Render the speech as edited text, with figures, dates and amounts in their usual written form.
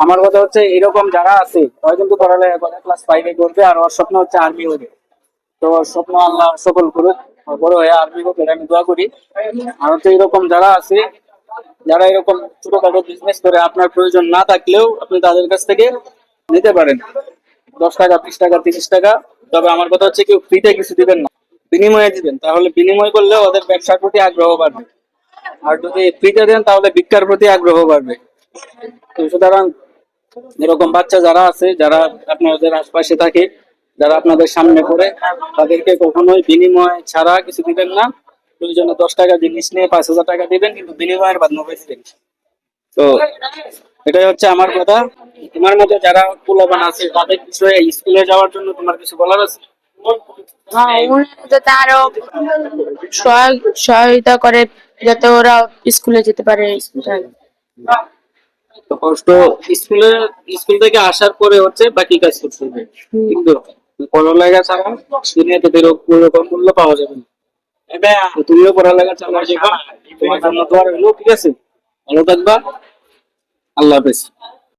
আমার কথা হচ্ছে এরকম যারা আছে ওরা কিন্তু পড়ালেখা করে ক্লাস 5 করবে, আর ওর স্বপ্ন হচ্ছে আর্মি হবে। তো ওর স্বপ্ন আল্লাহ সফল করুক, ও বড় হয়ে আর্মি হোক, এটা আমি দোয়া করি। আর হচ্ছে এরকম যারা আছে, যারা এরকম ছোটখাটো বিজনেস করে, আপনার প্রয়োজন না থাকলেও আপনি তাদের কাছ থেকে নিতে পারেন 10 টাকা, 20 টাকা, 30 টাকা। তবে আমার কথা হচ্ছে কেউ ফ্রিতে কিছু দিবেন না, বিনিময়ে দিবেন, তাহলে বিনিময় করলে ওদের ব্যবসার প্রতি আগ্রহ বাড়বে। আর যদি ফ্রিতে দেন তাহলে ভিক্ষার প্রতি আগ্রহ বাড়বে। তো সুতরাং এরকম বাচ্চা যারা আছে, যারা আপনাদের আশপাশে থাকে, যারা আপনাদের সামনে পড়ে, তাদেরকে কখনোই বিনিময় ছাড়া কিছু দিবেন না। প্রয়োজনে 10 টাকা জিনিস নিয়ে 5,000 টাকা দিবেন, কিন্তু বিনিময়ের মাধ্যমে দিবেন। তো এটাই হচ্ছে আমার কথা। তোমার মতো যারা পোলাপান আছে তাদের বিষয়ে স্কুলে যাওয়ার জন্য তোমার কিছু বলার আছে? হ্যাঁ, উন্নত আরো সহায়তা করে যাতে ওরা স্কুলে যেতে পারে। তো কষ্ট স্কুলে, স্কুল থেকে আসার পরে হচ্ছে বাকি কাজ করতে হবে, কিন্তু পড়ালেখা ছাড়া দুনিয়াতে ওরকম মূল্য পাওয়া যাবে না। তো তুমিও পড়ালেখা চালিয়ে যাবা, তোমার জন্য দোয়া রইলো। ঠিক আছে, ভালো থাকবা, আল্লাহ হাফেজ।